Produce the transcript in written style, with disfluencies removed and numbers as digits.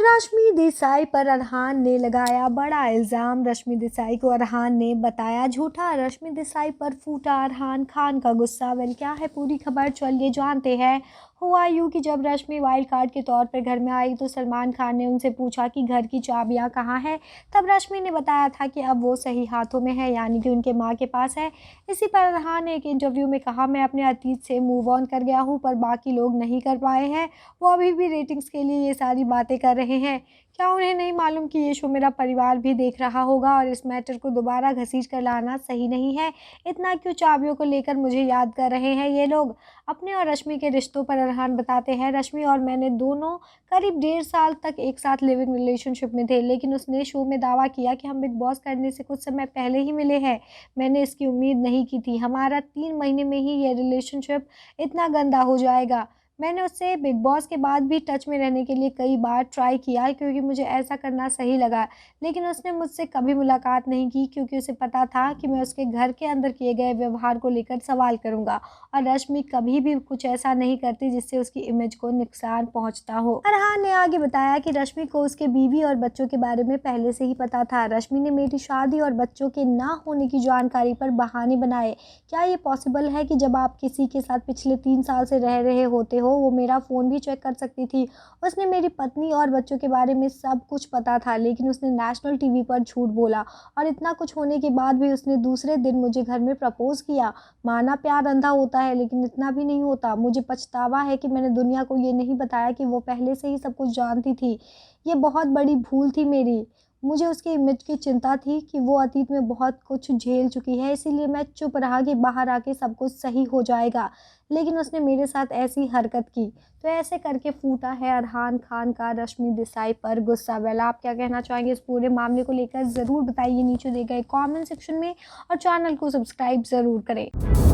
रश्मि देसाई पर अरहान ने लगाया बड़ा इल्ज़ाम। रश्मि देसाई को अरहान ने बताया झूठा। रश्मि देसाई पर फूटा अरहान खान का गुस्सा। वेल, क्या है पूरी खबर, चलिए जानते हैं। हुआ यूँ कि जब रश्मि वाइल्ड कार्ड के तौर पर घर में आई तो सलमान खान ने उनसे पूछा कि घर की चाबियां कहाँ हैं। तब रश्मि ने बताया था कि अब वो सही हाथों में है, यानी कि उनके माँ के पास है। इसी पर अरहान ने एक इंटरव्यू में कहा, मैं अपने अतीत से मूव ऑन कर गया हूँ, पर बाकी लोग नहीं कर पाए हैं। वो अभी भी रेटिंग्स के लिए ये सारी बातें कर रहे हैं। क्या उन्हें नहीं मालूम कि ये शो मेरा परिवार भी देख रहा होगा और इस मैटर को दोबारा घसीट कर लाना सही नहीं है। इतना क्यों चाबियों को लेकर मुझे याद कर रहे हैं ये लोग। अपने और रश्मि के रिश्तों पर अरहान बताते हैं, रश्मि और मैंने दोनों करीब 1.5 साल तक एक साथ लिविंग रिलेशनशिप में थे, लेकिन उसने शो में दावा किया कि हम बिग बॉस करने से कुछ समय पहले ही मिले हैं। मैंने इसकी उम्मीद नहीं की थी। हमारा 3 महीने में ही ये रिलेशनशिप इतना गंदा हो जाएगा। मैंने उससे बिग बॉस के बाद भी टच में रहने के लिए कई बार ट्राई किया, क्योंकि मुझे ऐसा करना सही लगा, लेकिन उसने मुझसे कभी मुलाकात नहीं की, क्योंकि उसे पता था कि मैं उसके घर के अंदर किए गए व्यवहार को लेकर सवाल करूंगा। और रश्मि कभी भी कुछ ऐसा नहीं करती जिससे उसकी इमेज को नुकसान पहुंचता हो। अरहान ने आगे बताया कि रश्मि को उसके बीवी और बच्चों के बारे में पहले से ही पता था। रश्मि ने मेरी शादी और बच्चों के ना होने की जानकारी पर बहाने बनाए। क्या ये पॉसिबल है कि जब आप किसी के साथ पिछले 3 साल से रह रहे होते हो, वो मेरा फ़ोन भी चेक कर सकती थी। उसने मेरी पत्नी और बच्चों के बारे में सब कुछ पता था, लेकिन उसने नेशनल टीवी पर झूठ बोला। और इतना कुछ होने के बाद भी उसने दूसरे दिन मुझे घर में प्रपोज़ किया। माना प्यार अंधा होता है, लेकिन इतना भी नहीं होता। मुझे पछतावा है कि मैंने दुनिया को ये नहीं बताया कि वो पहले से ही सब कुछ जानती थी। ये बहुत बड़ी भूल थी मेरी। मुझे उसकी इमेज की चिंता थी कि वो अतीत में बहुत कुछ झेल चुकी है, इसीलिए मैं चुप रहा कि बाहर आके सब कुछ सही हो जाएगा, लेकिन उसने मेरे साथ ऐसी हरकत की। तो ऐसे करके फूटा है अरहान खान का रश्मि देसाई पर गुस्सा। वेल, आप क्या कहना चाहेंगे इस पूरे मामले को लेकर, ज़रूर बताइए नीचे दिए गए कमेंट सेक्शन में, और चैनल को सब्सक्राइब ज़रूर करें।